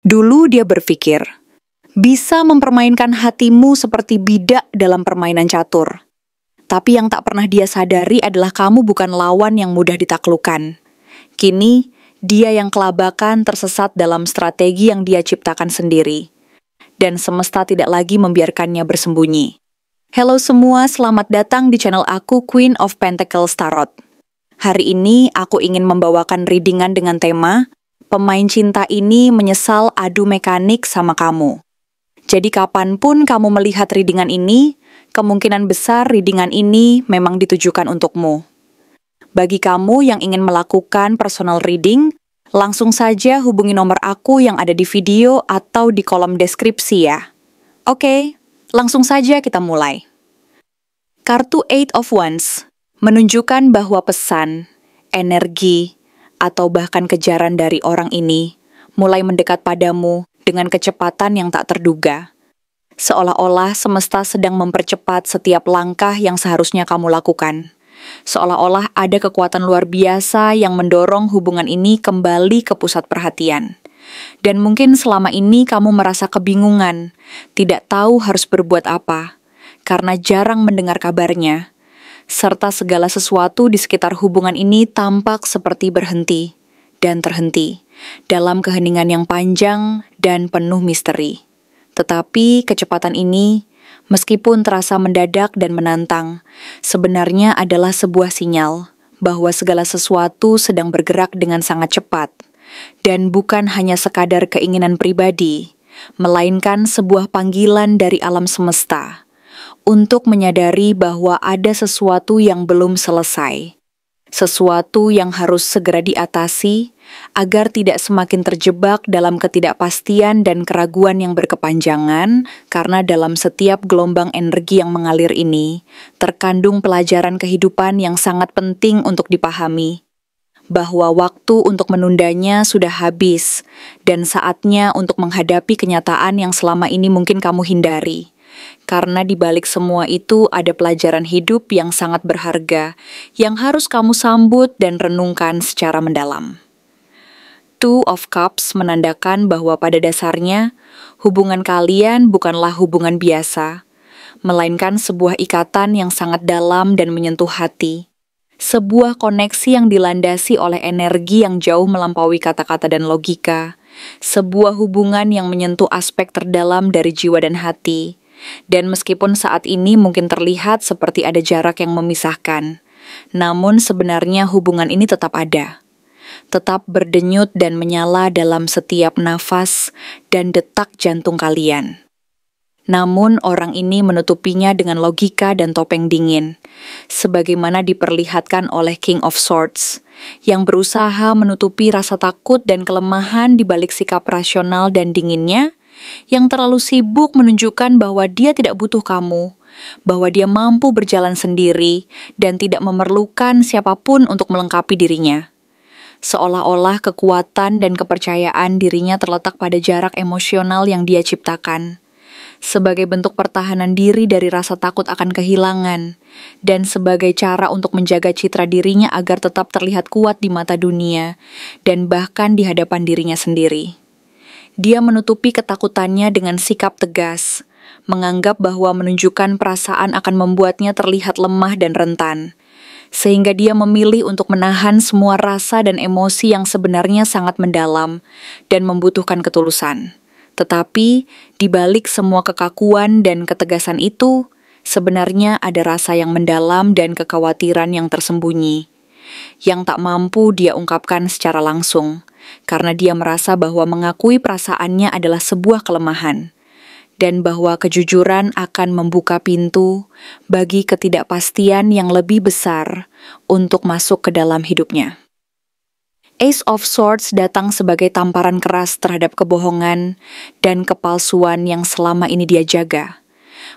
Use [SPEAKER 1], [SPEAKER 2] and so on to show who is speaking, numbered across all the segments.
[SPEAKER 1] Dulu dia berpikir, bisa mempermainkan hatimu seperti bidak dalam permainan catur. Tapi yang tak pernah dia sadari adalah kamu bukan lawan yang mudah ditaklukkan. Kini, dia yang kelabakan tersesat dalam strategi yang dia ciptakan sendiri. Dan semesta tidak lagi membiarkannya bersembunyi. Halo semua, selamat datang di channel aku Queen of Pentacles Tarot. Hari ini aku ingin membawakan readingan dengan tema pemain cinta ini menyesal adu mekanik sama kamu. Jadi kapanpun kamu melihat readingan ini, kemungkinan besar readingan ini memang ditujukan untukmu. Bagi kamu yang ingin melakukan personal reading, langsung saja hubungi nomor aku yang ada di video atau di kolom deskripsi ya. Oke, langsung saja kita mulai. Kartu Eight of Wands menunjukkan bahwa pesan, energi, atau bahkan kejaran dari orang ini mulai mendekat padamu dengan kecepatan yang tak terduga. Seolah-olah semesta sedang mempercepat setiap langkah yang seharusnya kamu lakukan. Seolah-olah ada kekuatan luar biasa yang mendorong hubungan ini kembali ke pusat perhatian. Dan mungkin selama ini kamu merasa kebingungan, tidak tahu harus berbuat apa, karena jarang mendengar kabarnya, serta segala sesuatu di sekitar hubungan ini tampak seperti berhenti dan terhenti dalam keheningan yang panjang dan penuh misteri. Tetapi kecepatan ini, meskipun terasa mendadak dan menantang, sebenarnya adalah sebuah sinyal bahwa segala sesuatu sedang bergerak dengan sangat cepat, dan bukan hanya sekadar keinginan pribadi, melainkan sebuah panggilan dari alam semesta untuk menyadari bahwa ada sesuatu yang belum selesai, sesuatu yang harus segera diatasi agar tidak semakin terjebak dalam ketidakpastian dan keraguan yang berkepanjangan, karena dalam setiap gelombang energi yang mengalir ini terkandung pelajaran kehidupan yang sangat penting untuk dipahami, bahwa waktu untuk menundanya sudah habis dan saatnya untuk menghadapi kenyataan yang selama ini mungkin kamu hindari. Karena di balik semua itu ada pelajaran hidup yang sangat berharga yang harus kamu sambut dan renungkan secara mendalam. Two of Cups menandakan bahwa pada dasarnya hubungan kalian bukanlah hubungan biasa, melainkan sebuah ikatan yang sangat dalam dan menyentuh hati. Sebuah koneksi yang dilandasi oleh energi yang jauh melampaui kata-kata dan logika. Sebuah hubungan yang menyentuh aspek terdalam dari jiwa dan hati. Dan meskipun saat ini mungkin terlihat seperti ada jarak yang memisahkan, namun sebenarnya hubungan ini tetap ada. Tetap berdenyut dan menyala dalam setiap nafas dan detak jantung kalian. Namun orang ini menutupinya dengan logika dan topeng dingin, sebagaimana diperlihatkan oleh King of Swords, yang berusaha menutupi rasa takut dan kelemahan di balik sikap rasional dan dinginnya, yang terlalu sibuk menunjukkan bahwa dia tidak butuh kamu, bahwa dia mampu berjalan sendiri dan tidak memerlukan siapapun untuk melengkapi dirinya. Seolah-olah kekuatan dan kepercayaan dirinya terletak pada jarak emosional yang dia ciptakan, sebagai bentuk pertahanan diri dari rasa takut akan kehilangan, dan sebagai cara untuk menjaga citra dirinya agar tetap terlihat kuat di mata dunia, dan bahkan di hadapan dirinya sendiri. Dia menutupi ketakutannya dengan sikap tegas, menganggap bahwa menunjukkan perasaan akan membuatnya terlihat lemah dan rentan, sehingga dia memilih untuk menahan semua rasa dan emosi yang sebenarnya sangat mendalam dan membutuhkan ketulusan. Tetapi, di balik semua kekakuan dan ketegasan itu, sebenarnya ada rasa yang mendalam dan kekhawatiran yang tersembunyi, yang tak mampu dia ungkapkan secara langsung, karena dia merasa bahwa mengakui perasaannya adalah sebuah kelemahan, dan bahwa kejujuran akan membuka pintu bagi ketidakpastian yang lebih besar untuk masuk ke dalam hidupnya. Ace of Swords datang sebagai tamparan keras terhadap kebohongan dan kepalsuan yang selama ini dia jaga,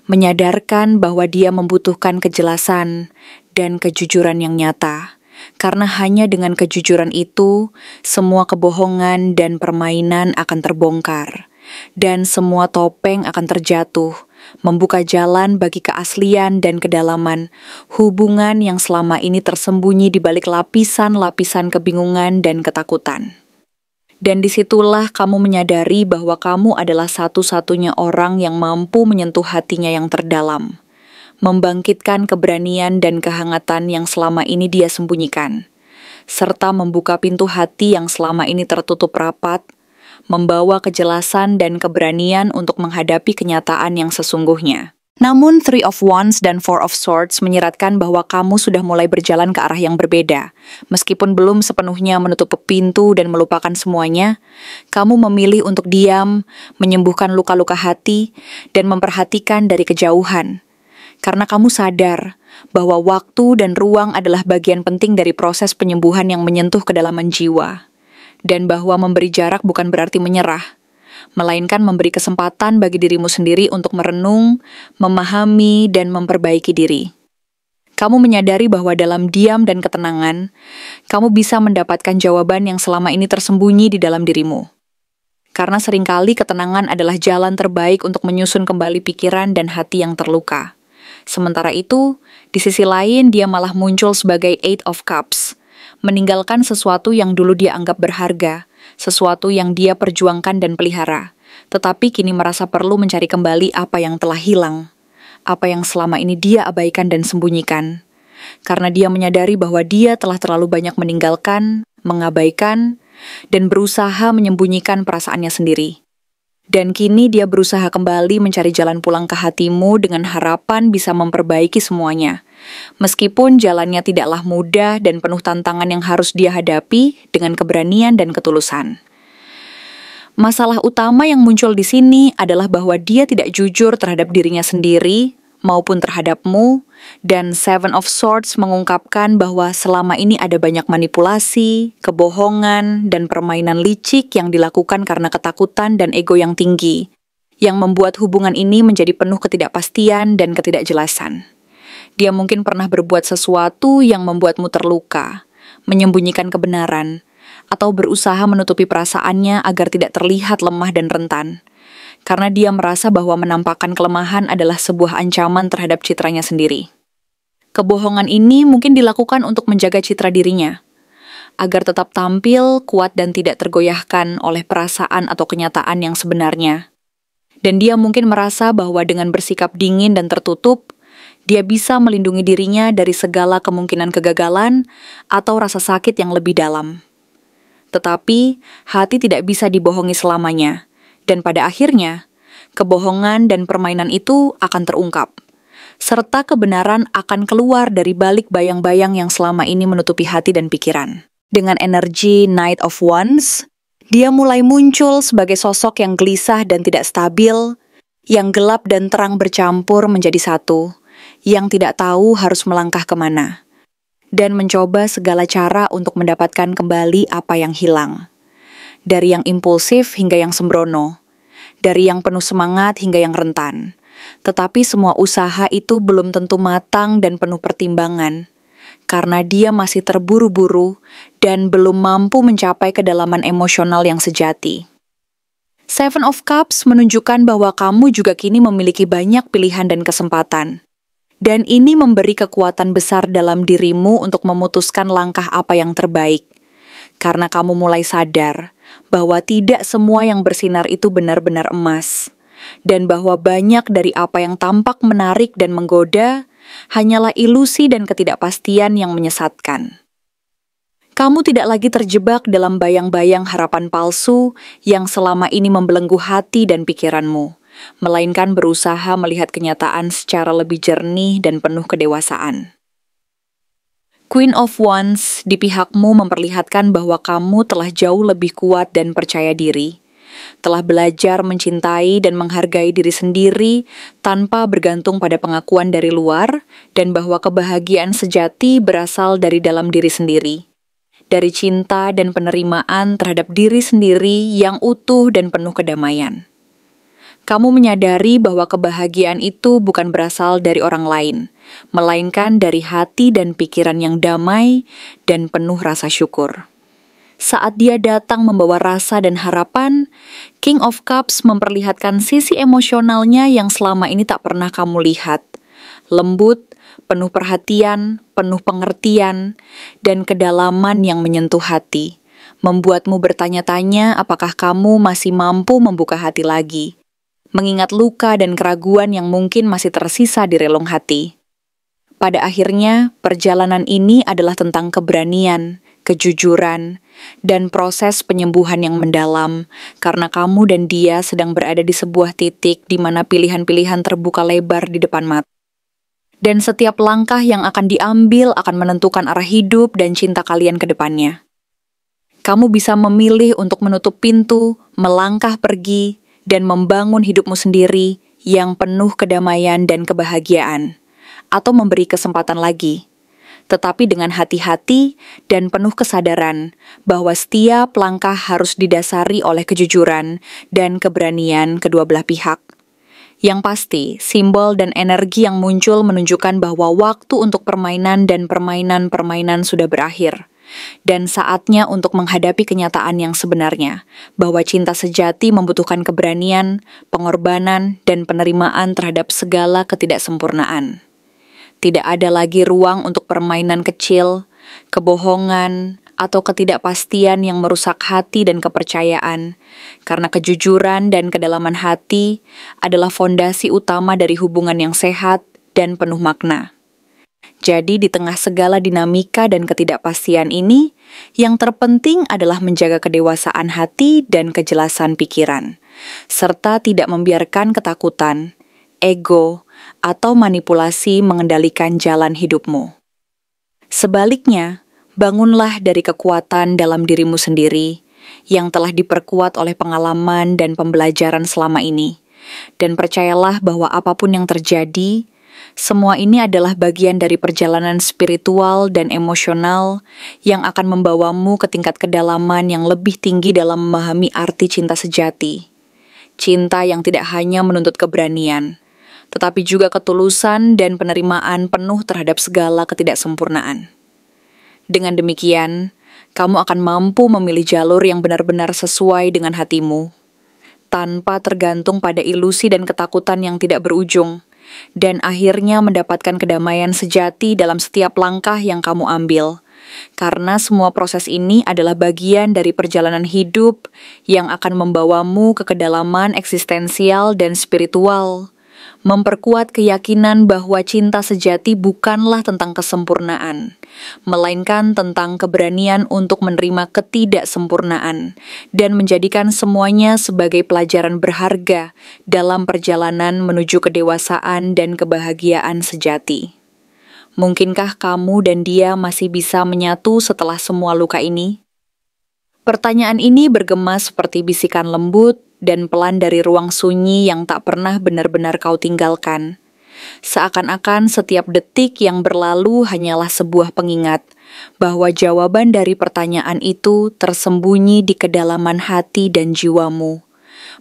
[SPEAKER 1] menyadarkan bahwa dia membutuhkan kejelasan dan kejujuran yang nyata. Karena hanya dengan kejujuran itu, semua kebohongan dan permainan akan terbongkar, dan semua topeng akan terjatuh, membuka jalan bagi keaslian dan kedalaman hubungan yang selama ini tersembunyi di balik lapisan-lapisan kebingungan dan ketakutan. Dan disitulah kamu menyadari bahwa kamu adalah satu-satunya orang yang mampu menyentuh hatinya yang terdalam, membangkitkan keberanian dan kehangatan yang selama ini dia sembunyikan, serta membuka pintu hati yang selama ini tertutup rapat, membawa kejelasan dan keberanian untuk menghadapi kenyataan yang sesungguhnya. Namun Three of Wands dan Four of Swords menyiratkan bahwa kamu sudah mulai berjalan ke arah yang berbeda. Meskipun belum sepenuhnya menutup pintu dan melupakan semuanya, kamu memilih untuk diam, menyembuhkan luka-luka hati, dan memperhatikan dari kejauhan. Karena kamu sadar bahwa waktu dan ruang adalah bagian penting dari proses penyembuhan yang menyentuh kedalaman jiwa. Dan bahwa memberi jarak bukan berarti menyerah, melainkan memberi kesempatan bagi dirimu sendiri untuk merenung, memahami, dan memperbaiki diri. Kamu menyadari bahwa dalam diam dan ketenangan, kamu bisa mendapatkan jawaban yang selama ini tersembunyi di dalam dirimu. Karena seringkali ketenangan adalah jalan terbaik untuk menyusun kembali pikiran dan hati yang terluka. Sementara itu, di sisi lain dia malah muncul sebagai Eight of Cups, meninggalkan sesuatu yang dulu dia anggap berharga, sesuatu yang dia perjuangkan dan pelihara, tetapi kini merasa perlu mencari kembali apa yang telah hilang, apa yang selama ini dia abaikan dan sembunyikan. Karena dia menyadari bahwa dia telah terlalu banyak meninggalkan, mengabaikan, dan berusaha menyembunyikan perasaannya sendiri. Dan kini dia berusaha kembali mencari jalan pulang ke hatimu dengan harapan bisa memperbaiki semuanya. Meskipun jalannya tidaklah mudah dan penuh tantangan yang harus dia hadapi dengan keberanian dan ketulusan. Masalah utama yang muncul di sini adalah bahwa dia tidak jujur terhadap dirinya sendiri maupun terhadapmu, dan Seven of Swords mengungkapkan bahwa selama ini ada banyak manipulasi, kebohongan, dan permainan licik yang dilakukan karena ketakutan dan ego yang tinggi, yang membuat hubungan ini menjadi penuh ketidakpastian dan ketidakjelasan. Dia mungkin pernah berbuat sesuatu yang membuatmu terluka, menyembunyikan kebenaran, atau berusaha menutupi perasaannya agar tidak terlihat lemah dan rentan. Karena dia merasa bahwa menampakkan kelemahan adalah sebuah ancaman terhadap citranya sendiri. Kebohongan ini mungkin dilakukan untuk menjaga citra dirinya, agar tetap tampil, kuat dan tidak tergoyahkan oleh perasaan atau kenyataan yang sebenarnya. Dan dia mungkin merasa bahwa dengan bersikap dingin dan tertutup, dia bisa melindungi dirinya dari segala kemungkinan kegagalan atau rasa sakit yang lebih dalam. Tetapi, hati tidak bisa dibohongi selamanya. Dan pada akhirnya, kebohongan dan permainan itu akan terungkap, serta kebenaran akan keluar dari balik bayang-bayang yang selama ini menutupi hati dan pikiran. Dengan energi Knight of Wands, dia mulai muncul sebagai sosok yang gelisah dan tidak stabil, yang gelap dan terang bercampur menjadi satu, yang tidak tahu harus melangkah kemana, dan mencoba segala cara untuk mendapatkan kembali apa yang hilang. Dari yang impulsif hingga yang sembrono, dari yang penuh semangat hingga yang rentan. Tetapi semua usaha itu belum tentu matang dan penuh pertimbangan, karena dia masih terburu-buru dan belum mampu mencapai kedalaman emosional yang sejati. Seven of Cups menunjukkan bahwa kamu juga kini memiliki banyak pilihan dan kesempatan. Dan ini memberi kekuatan besar dalam dirimu untuk memutuskan langkah apa yang terbaik. Karena kamu mulai sadar bahwa tidak semua yang bersinar itu benar-benar emas, dan bahwa banyak dari apa yang tampak menarik dan menggoda hanyalah ilusi dan ketidakpastian yang menyesatkan. Kamu tidak lagi terjebak dalam bayang-bayang harapan palsu yang selama ini membelenggu hati dan pikiranmu, melainkan berusaha melihat kenyataan secara lebih jernih dan penuh kedewasaan. Queen of Wands di pihakmu memperlihatkan bahwa kamu telah jauh lebih kuat dan percaya diri, telah belajar mencintai dan menghargai diri sendiri tanpa bergantung pada pengakuan dari luar, dan bahwa kebahagiaan sejati berasal dari dalam diri sendiri, dari cinta dan penerimaan terhadap diri sendiri yang utuh dan penuh kedamaian. Kamu menyadari bahwa kebahagiaan itu bukan berasal dari orang lain, melainkan dari hati dan pikiran yang damai dan penuh rasa syukur. Saat dia datang membawa rasa dan harapan, King of Cups memperlihatkan sisi emosionalnya yang selama ini tak pernah kamu lihat. Lembut, penuh perhatian, penuh pengertian, dan kedalaman yang menyentuh hati, membuatmu bertanya-tanya apakah kamu masih mampu membuka hati lagi, mengingat luka dan keraguan yang mungkin masih tersisa di relung hati. Pada akhirnya, perjalanan ini adalah tentang keberanian, kejujuran, dan proses penyembuhan yang mendalam, karena kamu dan dia sedang berada di sebuah titik di mana pilihan-pilihan terbuka lebar di depan mata. Dan setiap langkah yang akan diambil akan menentukan arah hidup dan cinta kalian ke depannya. Kamu bisa memilih untuk menutup pintu, melangkah pergi, dan membangun hidupmu sendiri yang penuh kedamaian dan kebahagiaan, atau memberi kesempatan lagi, tetapi dengan hati-hati dan penuh kesadaran bahwa setiap langkah harus didasari oleh kejujuran dan keberanian kedua belah pihak. Yang pasti, simbol dan energi yang muncul menunjukkan bahwa waktu untuk permainan dan permainan-permainan sudah berakhir. Dan saatnya untuk menghadapi kenyataan yang sebenarnya, bahwa cinta sejati membutuhkan keberanian, pengorbanan, dan penerimaan terhadap segala ketidaksempurnaan. Tidak ada lagi ruang untuk permainan kecil, kebohongan, atau ketidakpastian yang merusak hati dan kepercayaan, karena kejujuran dan kedalaman hati adalah fondasi utama dari hubungan yang sehat dan penuh makna. Jadi di tengah segala dinamika dan ketidakpastian ini, yang terpenting adalah menjaga kedewasaan hati dan kejelasan pikiran, serta tidak membiarkan ketakutan, ego, atau manipulasi mengendalikan jalan hidupmu. Sebaliknya, bangunlah dari kekuatan dalam dirimu sendiri yang telah diperkuat oleh pengalaman dan pembelajaran selama ini, dan percayalah bahwa apapun yang terjadi, semua ini adalah bagian dari perjalanan spiritual dan emosional yang akan membawamu ke tingkat kedalaman yang lebih tinggi dalam memahami arti cinta sejati. Cinta yang tidak hanya menuntut keberanian, tetapi juga ketulusan dan penerimaan penuh terhadap segala ketidaksempurnaan. Dengan demikian, kamu akan mampu memilih jalur yang benar-benar sesuai dengan hatimu, tanpa tergantung pada ilusi dan ketakutan yang tidak berujung, dan akhirnya mendapatkan kedamaian sejati dalam setiap langkah yang kamu ambil. Karena semua proses ini adalah bagian dari perjalanan hidup yang akan membawamu ke kedalaman eksistensial dan spiritual, memperkuat keyakinan bahwa cinta sejati bukanlah tentang kesempurnaan, melainkan tentang keberanian untuk menerima ketidaksempurnaan dan menjadikan semuanya sebagai pelajaran berharga dalam perjalanan menuju kedewasaan dan kebahagiaan sejati. Mungkinkah kamu dan dia masih bisa menyatu setelah semua luka ini? Pertanyaan ini bergema seperti bisikan lembut dan pelan dari ruang sunyi yang tak pernah benar-benar kau tinggalkan. Seakan-akan setiap detik yang berlalu hanyalah sebuah pengingat bahwa jawaban dari pertanyaan itu tersembunyi di kedalaman hati dan jiwamu,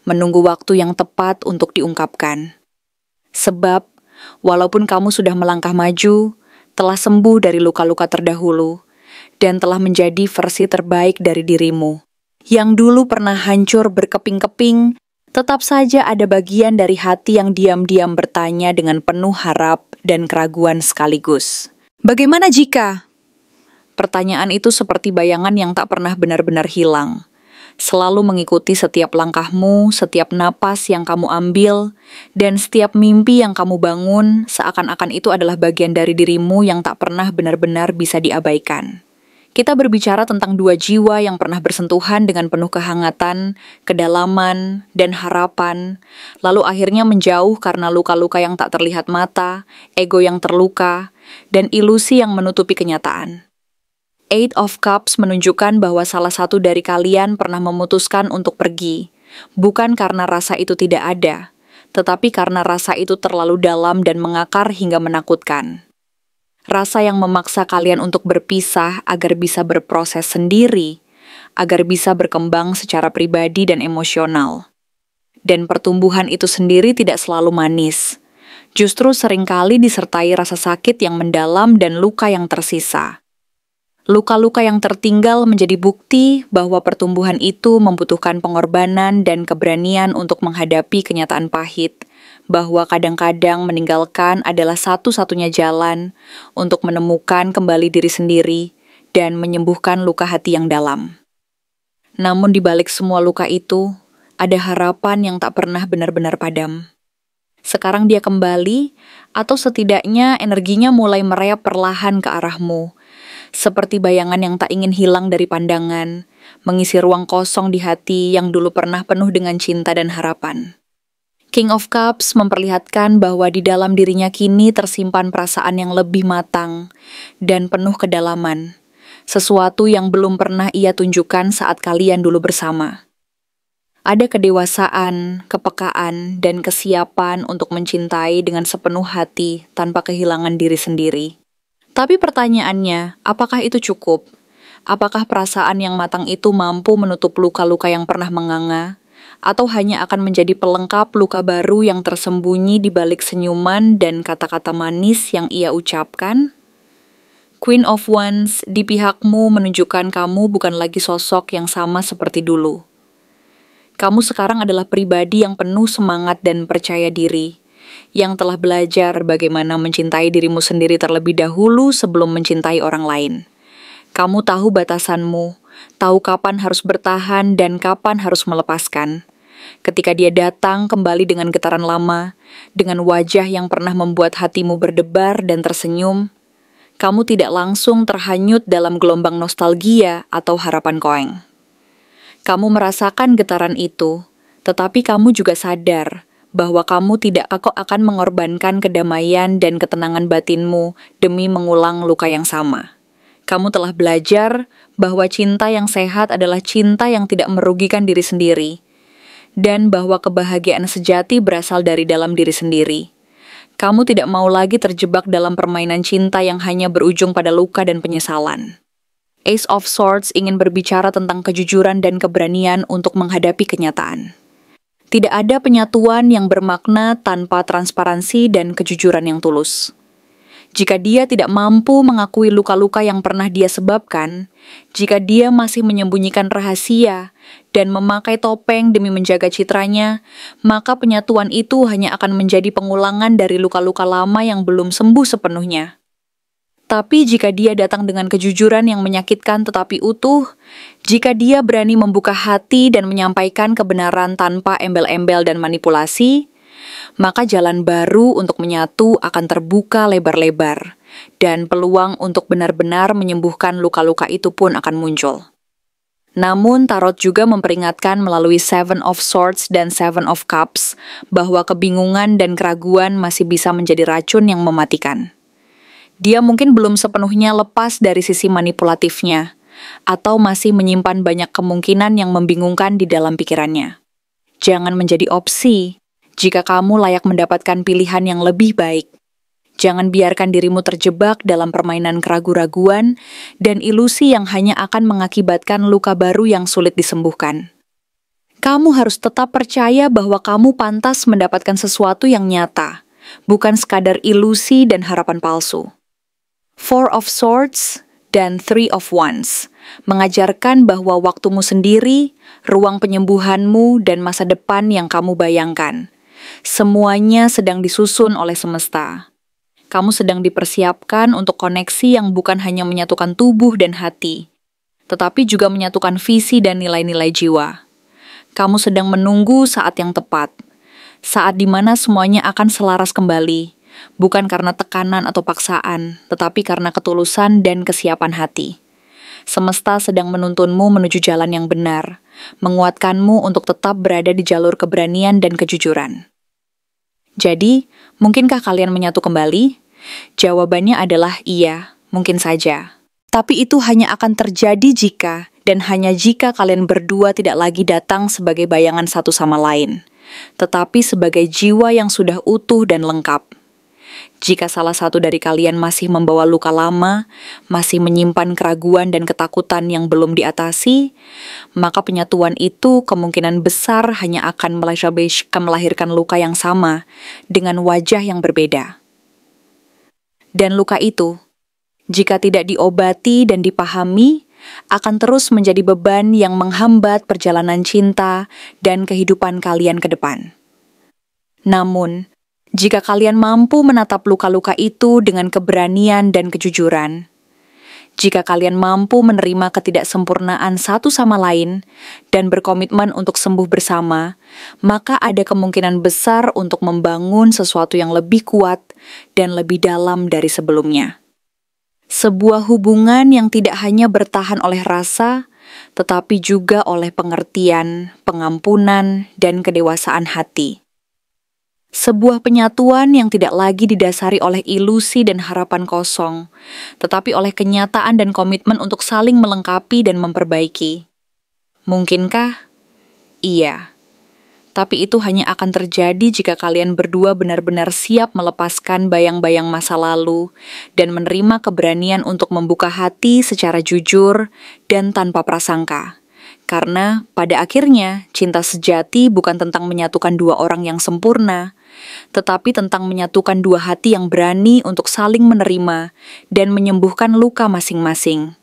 [SPEAKER 1] menunggu waktu yang tepat untuk diungkapkan. Sebab, walaupun kamu sudah melangkah maju, telah sembuh dari luka-luka terdahulu, dan telah menjadi versi terbaik dari dirimu, yang dulu pernah hancur berkeping-keping, tetap saja ada bagian dari hati yang diam-diam bertanya dengan penuh harap dan keraguan sekaligus. Bagaimana jika? Pertanyaan itu seperti bayangan yang tak pernah benar-benar hilang, selalu mengikuti setiap langkahmu, setiap napas yang kamu ambil, dan setiap mimpi yang kamu bangun, seakan-akan itu adalah bagian dari dirimu yang tak pernah benar-benar bisa diabaikan. Kita berbicara tentang dua jiwa yang pernah bersentuhan dengan penuh kehangatan, kedalaman, dan harapan, lalu akhirnya menjauh karena luka-luka yang tak terlihat mata, ego yang terluka, dan ilusi yang menutupi kenyataan. Eight of Cups menunjukkan bahwa salah satu dari kalian pernah memutuskan untuk pergi, bukan karena rasa itu tidak ada, tetapi karena rasa itu terlalu dalam dan mengakar hingga menakutkan. Rasa yang memaksa kalian untuk berpisah agar bisa berproses sendiri, agar bisa berkembang secara pribadi dan emosional. Dan pertumbuhan itu sendiri tidak selalu manis, justru seringkali disertai rasa sakit yang mendalam dan luka yang tersisa. Luka-luka yang tertinggal menjadi bukti bahwa pertumbuhan itu membutuhkan pengorbanan dan keberanian untuk menghadapi kenyataan pahit, bahwa kadang-kadang meninggalkan adalah satu-satunya jalan untuk menemukan kembali diri sendiri dan menyembuhkan luka hati yang dalam. Namun di balik semua luka itu, ada harapan yang tak pernah benar-benar padam. Sekarang dia kembali, atau setidaknya energinya mulai merayap perlahan ke arahmu, seperti bayangan yang tak ingin hilang dari pandangan, mengisi ruang kosong di hati yang dulu pernah penuh dengan cinta dan harapan. King of Cups memperlihatkan bahwa di dalam dirinya kini tersimpan perasaan yang lebih matang dan penuh kedalaman, sesuatu yang belum pernah ia tunjukkan saat kalian dulu bersama. Ada kedewasaan, kepekaan, dan kesiapan untuk mencintai dengan sepenuh hati tanpa kehilangan diri sendiri. Tapi pertanyaannya, apakah itu cukup? Apakah perasaan yang matang itu mampu menutup luka-luka yang pernah menganga? Atau hanya akan menjadi pelengkap luka baru yang tersembunyi di balik senyuman dan kata-kata manis yang ia ucapkan? Queen of Wands di pihakmu menunjukkan kamu bukan lagi sosok yang sama seperti dulu. Kamu sekarang adalah pribadi yang penuh semangat dan percaya diri, yang telah belajar bagaimana mencintai dirimu sendiri terlebih dahulu sebelum mencintai orang lain. Kamu tahu batasanmu, tahu kapan harus bertahan dan kapan harus melepaskan. Ketika dia datang kembali dengan getaran lama, dengan wajah yang pernah membuat hatimu berdebar dan tersenyum, kamu tidak langsung terhanyut dalam gelombang nostalgia atau harapan koeng. Kamu merasakan getaran itu, tetapi kamu juga sadar bahwa kamu tidak akan mengorbankan kedamaian dan ketenangan batinmu demi mengulang luka yang sama. Kamu telah belajar bahwa cinta yang sehat adalah cinta yang tidak merugikan diri sendiri, dan bahwa kebahagiaan sejati berasal dari dalam diri sendiri. Kamu tidak mau lagi terjebak dalam permainan cinta yang hanya berujung pada luka dan penyesalan. Ace of Swords ingin berbicara tentang kejujuran dan keberanian untuk menghadapi kenyataan. Tidak ada penyatuan yang bermakna tanpa transparansi dan kejujuran yang tulus. Jika dia tidak mampu mengakui luka-luka yang pernah dia sebabkan, jika dia masih menyembunyikan rahasia dan memakai topeng demi menjaga citranya, maka penyatuan itu hanya akan menjadi pengulangan dari luka-luka lama yang belum sembuh sepenuhnya. Tapi jika dia datang dengan kejujuran yang menyakitkan tetapi utuh, jika dia berani membuka hati dan menyampaikan kebenaran tanpa embel-embel dan manipulasi, maka jalan baru untuk menyatu akan terbuka lebar-lebar, dan peluang untuk benar-benar menyembuhkan luka-luka itu pun akan muncul. Namun, Tarot juga memperingatkan melalui Seven of Swords dan Seven of Cups bahwa kebingungan dan keraguan masih bisa menjadi racun yang mematikan. Dia mungkin belum sepenuhnya lepas dari sisi manipulatifnya, atau masih menyimpan banyak kemungkinan yang membingungkan di dalam pikirannya. Jangan menjadi opsi jika kamu layak mendapatkan pilihan yang lebih baik. Jangan biarkan dirimu terjebak dalam permainan keraguan-raguan dan ilusi yang hanya akan mengakibatkan luka baru yang sulit disembuhkan. Kamu harus tetap percaya bahwa kamu pantas mendapatkan sesuatu yang nyata, bukan sekadar ilusi dan harapan palsu. Four of Swords dan Three of Wands mengajarkan bahwa waktumu sendiri, ruang penyembuhanmu, dan masa depan yang kamu bayangkan, semuanya sedang disusun oleh semesta. Kamu sedang dipersiapkan untuk koneksi yang bukan hanya menyatukan tubuh dan hati, tetapi juga menyatukan visi dan nilai-nilai jiwa. Kamu sedang menunggu saat yang tepat, saat di mana semuanya akan selaras kembali, bukan karena tekanan atau paksaan, tetapi karena ketulusan dan kesiapan hati. Semesta sedang menuntunmu menuju jalan yang benar, menguatkanmu untuk tetap berada di jalur keberanian dan kejujuran. Jadi, mungkinkah kalian menyatu kembali? Jawabannya adalah iya, mungkin saja. Tapi itu hanya akan terjadi jika, dan hanya jika kalian berdua tidak lagi datang sebagai bayangan satu sama lain, tetapi sebagai jiwa yang sudah utuh dan lengkap. Jika salah satu dari kalian masih membawa luka lama, masih menyimpan keraguan dan ketakutan yang belum diatasi, maka penyatuan itu kemungkinan besar hanya akan melahirkan luka yang sama dengan wajah yang berbeda. Dan luka itu, jika tidak diobati dan dipahami, akan terus menjadi beban yang menghambat perjalanan cinta dan kehidupan kalian ke depan. Namun, jika kalian mampu menatap luka-luka itu dengan keberanian dan kejujuran, Jika kalian mampu menerima ketidaksempurnaan satu sama lain dan berkomitmen untuk sembuh bersama, maka ada kemungkinan besar untuk membangun sesuatu yang lebih kuat dan lebih dalam dari sebelumnya. Sebuah hubungan yang tidak hanya bertahan oleh rasa, tetapi juga oleh pengertian, pengampunan, dan kedewasaan hati. Sebuah penyatuan yang tidak lagi didasari oleh ilusi dan harapan kosong, tetapi oleh kenyataan dan komitmen untuk saling melengkapi dan memperbaiki. Mungkinkah? Iya. Tapi itu hanya akan terjadi jika kalian berdua benar-benar siap melepaskan bayang-bayang masa lalu dan menerima keberanian untuk membuka hati secara jujur dan tanpa prasangka. Karena pada akhirnya, cinta sejati bukan tentang menyatukan dua orang yang sempurna, tetapi tentang menyatukan dua hati yang berani untuk saling menerima dan menyembuhkan luka masing-masing.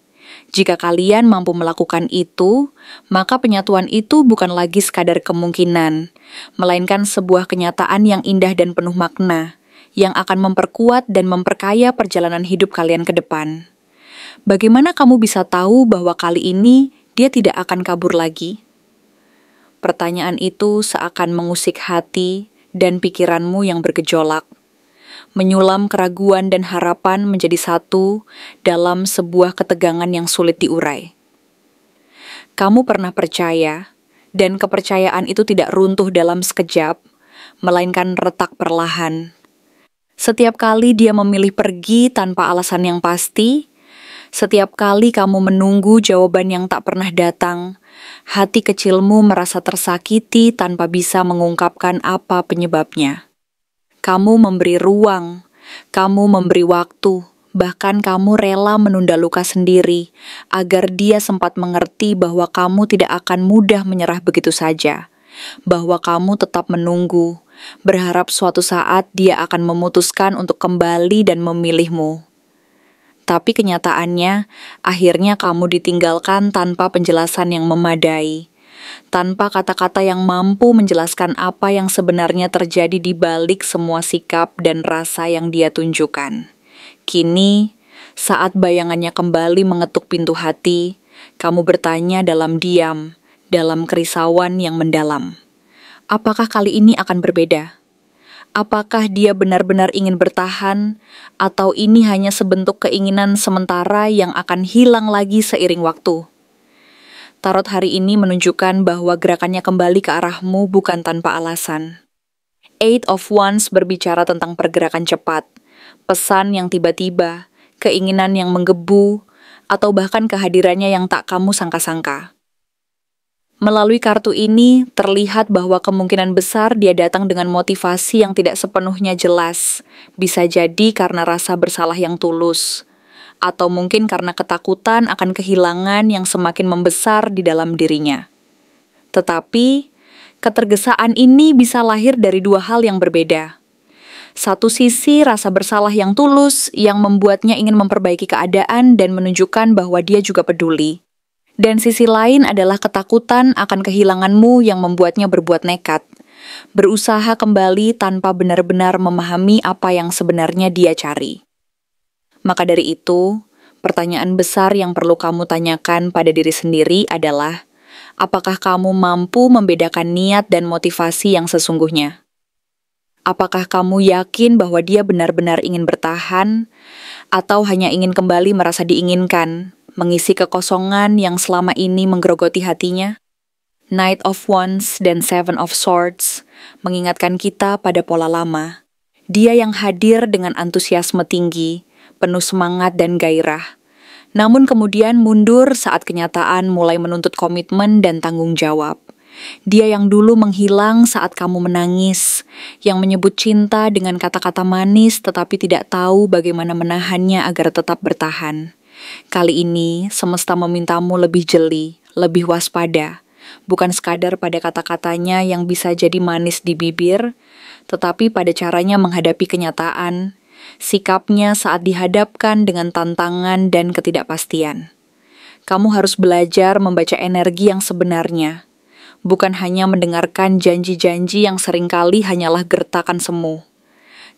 [SPEAKER 1] Jika kalian mampu melakukan itu, maka penyatuan itu bukan lagi sekadar kemungkinan, melainkan sebuah kenyataan yang indah dan penuh makna, yang akan memperkuat dan memperkaya perjalanan hidup kalian ke depan. Bagaimana kamu bisa tahu bahwa kali ini dia tidak akan kabur lagi? Pertanyaan itu seakan mengusik hati dan pikiranmu yang bergejolak, menyulam keraguan dan harapan menjadi satu dalam sebuah ketegangan yang sulit diurai. Kamu pernah percaya, dan kepercayaan itu tidak runtuh dalam sekejap, melainkan retak perlahan. Setiap kali dia memilih pergi tanpa alasan yang pasti, setiap kali kamu menunggu jawaban yang tak pernah datang, hati kecilmu merasa tersakiti tanpa bisa mengungkapkan apa penyebabnya. Kamu memberi ruang, kamu memberi waktu, bahkan kamu rela menunda luka sendiri agar dia sempat mengerti bahwa kamu tidak akan mudah menyerah begitu saja, bahwa kamu tetap menunggu, berharap suatu saat dia akan memutuskan untuk kembali dan memilihmu. Tapi kenyataannya, akhirnya kamu ditinggalkan tanpa penjelasan yang memadai, tanpa kata-kata yang mampu menjelaskan apa yang sebenarnya terjadi di balik semua sikap dan rasa yang dia tunjukkan. Kini, saat bayangannya kembali mengetuk pintu hati, kamu bertanya dalam diam, dalam kerisauan yang mendalam. Apakah kali ini akan berbeda? Apakah dia benar-benar ingin bertahan, atau ini hanya sebentuk keinginan sementara yang akan hilang lagi seiring waktu? Tarot hari ini menunjukkan bahwa gerakannya kembali ke arahmu bukan tanpa alasan. Eight of Wands berbicara tentang pergerakan cepat, pesan yang tiba-tiba, keinginan yang menggebu, atau bahkan kehadirannya yang tak kamu sangka-sangka. Melalui kartu ini, terlihat bahwa kemungkinan besar dia datang dengan motivasi yang tidak sepenuhnya jelas. Bisa jadi karena rasa bersalah yang tulus, atau mungkin karena ketakutan akan kehilangan yang semakin membesar di dalam dirinya. Tetapi, ketergesaan ini bisa lahir dari dua hal yang berbeda. Satu sisi rasa bersalah yang tulus yang membuatnya ingin memperbaiki keadaan dan menunjukkan bahwa dia juga peduli. Dan sisi lain adalah ketakutan akan kehilanganmu yang membuatnya berbuat nekat, berusaha kembali tanpa benar-benar memahami apa yang sebenarnya dia cari. Maka dari itu, pertanyaan besar yang perlu kamu tanyakan pada diri sendiri adalah, apakah kamu mampu membedakan niat dan motivasi yang sesungguhnya? Apakah kamu yakin bahwa dia benar-benar ingin bertahan, atau hanya ingin kembali merasa diinginkan, mengisi kekosongan yang selama ini menggerogoti hatinya? Knight of Wands dan Seven of Swords mengingatkan kita pada pola lama. Dia yang hadir dengan antusiasme tinggi, penuh semangat dan gairah, namun kemudian mundur saat kenyataan mulai menuntut komitmen dan tanggung jawab. Dia yang dulu menghilang saat kamu menangis, yang menyebut cinta dengan kata-kata manis tetapi tidak tahu bagaimana menahannya agar tetap bertahan. Kali ini, semesta memintamu lebih jeli, lebih waspada, bukan sekadar pada kata-katanya yang bisa jadi manis di bibir, tetapi pada caranya menghadapi kenyataan, sikapnya saat dihadapkan dengan tantangan dan ketidakpastian. Kamu harus belajar membaca energi yang sebenarnya, bukan hanya mendengarkan janji-janji yang seringkali hanyalah gertakan semu.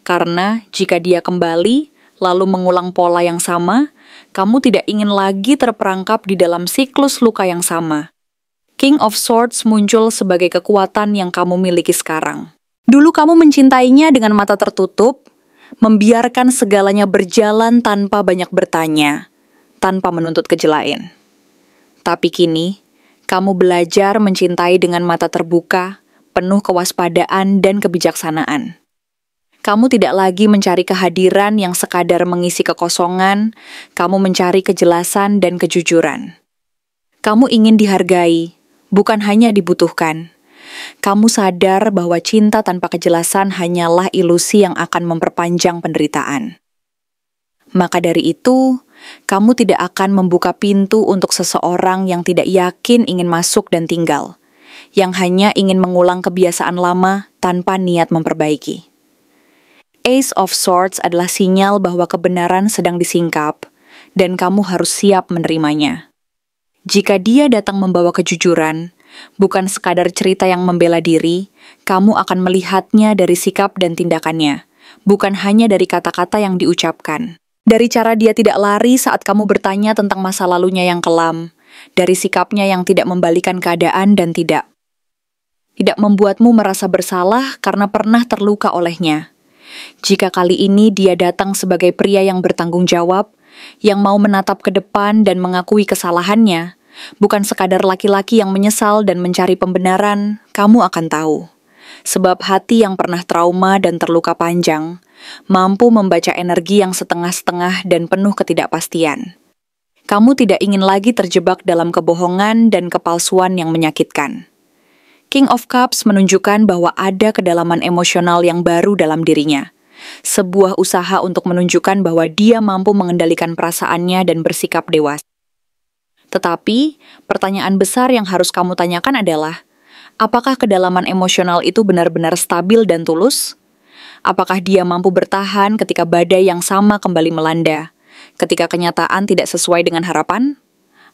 [SPEAKER 1] Karena jika dia kembali, lalu mengulang pola yang sama, kamu tidak ingin lagi terperangkap di dalam siklus luka yang sama. King of Swords muncul sebagai kekuatan yang kamu miliki sekarang. Dulu kamu mencintainya dengan mata tertutup, membiarkan segalanya berjalan tanpa banyak bertanya, tanpa menuntut kejelain. Tapi kini, kamu belajar mencintai dengan mata terbuka, penuh kewaspadaan dan kebijaksanaan. Kamu tidak lagi mencari kehadiran yang sekadar mengisi kekosongan, kamu mencari kejelasan dan kejujuran. Kamu ingin dihargai, bukan hanya dibutuhkan. Kamu sadar bahwa cinta tanpa kejelasan hanyalah ilusi yang akan memperpanjang penderitaan. Maka dari itu, kamu tidak akan membuka pintu untuk seseorang yang tidak yakin ingin masuk dan tinggal, yang hanya ingin mengulang kebiasaan lama tanpa niat memperbaiki. Ace of Swords adalah sinyal bahwa kebenaran sedang disingkap, dan kamu harus siap menerimanya. Jika dia datang membawa kejujuran, bukan sekadar cerita yang membela diri, kamu akan melihatnya dari sikap dan tindakannya, bukan hanya dari kata-kata yang diucapkan. Dari cara dia tidak lari saat kamu bertanya tentang masa lalunya yang kelam, dari sikapnya yang tidak membalikan keadaan dan tidak membuatmu merasa bersalah karena pernah terluka olehnya. Jika kali ini dia datang sebagai pria yang bertanggung jawab, yang mau menatap ke depan dan mengakui kesalahannya, bukan sekadar laki-laki yang menyesal dan mencari pembenaran, kamu akan tahu. Sebab hati yang pernah trauma dan terluka panjang, mampu membaca energi yang setengah-setengah dan penuh ketidakpastian. Kamu tidak ingin lagi terjebak dalam kebohongan dan kepalsuan yang menyakitkan. King of Cups menunjukkan bahwa ada kedalaman emosional yang baru dalam dirinya. Sebuah usaha untuk menunjukkan bahwa dia mampu mengendalikan perasaannya dan bersikap dewasa. Tetapi, pertanyaan besar yang harus kamu tanyakan adalah, apakah kedalaman emosional itu benar-benar stabil dan tulus? Apakah dia mampu bertahan ketika badai yang sama kembali melanda, ketika kenyataan tidak sesuai dengan harapan?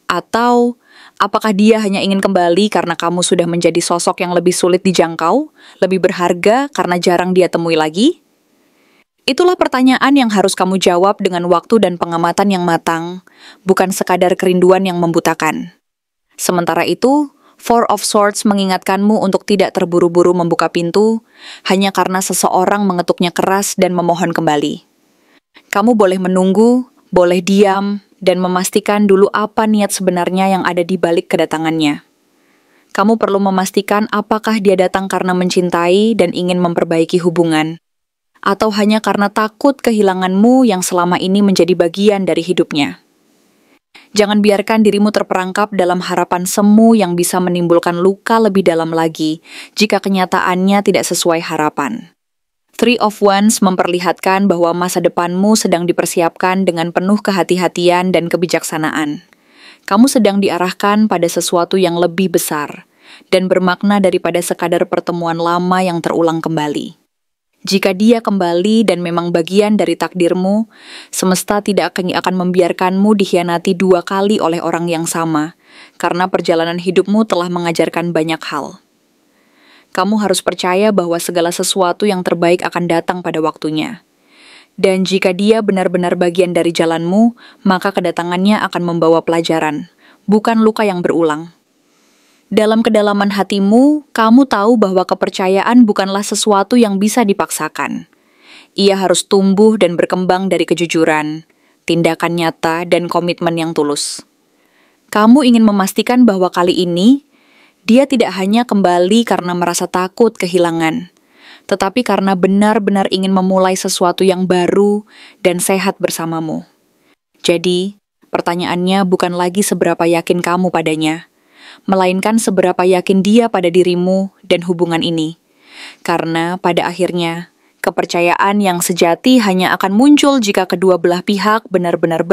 [SPEAKER 1] Atau, apakah dia hanya ingin kembali karena kamu sudah menjadi sosok yang lebih sulit dijangkau, lebih berharga karena jarang dia temui lagi? Itulah pertanyaan yang harus kamu jawab dengan waktu dan pengamatan yang matang, bukan sekadar kerinduan yang membutakan. Sementara itu, Four of Swords mengingatkanmu untuk tidak terburu-buru membuka pintu, hanya karena seseorang mengetuknya keras dan memohon kembali. Kamu boleh menunggu, boleh diam, dan memastikan dulu apa niat sebenarnya yang ada di balik kedatangannya. Kamu perlu memastikan apakah dia datang karena mencintai dan ingin memperbaiki hubungan, atau hanya karena takut kehilanganmu yang selama ini menjadi bagian dari hidupnya. Jangan biarkan dirimu terperangkap dalam harapan semu yang bisa menimbulkan luka lebih dalam lagi jika kenyataannya tidak sesuai harapan. Three of Wands memperlihatkan bahwa masa depanmu sedang dipersiapkan dengan penuh kehati-hatian dan kebijaksanaan. Kamu sedang diarahkan pada sesuatu yang lebih besar dan bermakna daripada sekadar pertemuan lama yang terulang kembali. Jika dia kembali dan memang bagian dari takdirmu, semesta tidak akan membiarkanmu dikhianati 2 kali oleh orang yang sama, karena perjalanan hidupmu telah mengajarkan banyak hal. Kamu harus percaya bahwa segala sesuatu yang terbaik akan datang pada waktunya. Dan jika dia benar-benar bagian dari jalanmu, maka kedatangannya akan membawa pelajaran, bukan luka yang berulang. Dalam kedalaman hatimu, kamu tahu bahwa kepercayaan bukanlah sesuatu yang bisa dipaksakan. Ia harus tumbuh dan berkembang dari kejujuran, tindakan nyata, dan komitmen yang tulus. Kamu ingin memastikan bahwa kali ini, dia tidak hanya kembali karena merasa takut kehilangan, tetapi karena benar-benar ingin memulai sesuatu yang baru dan sehat bersamamu. Jadi, pertanyaannya bukan lagi seberapa yakin kamu padanya, melainkan seberapa yakin dia pada dirimu dan hubungan ini. Karena pada akhirnya, kepercayaan yang sejati hanya akan muncul jika kedua belah pihak benar-benar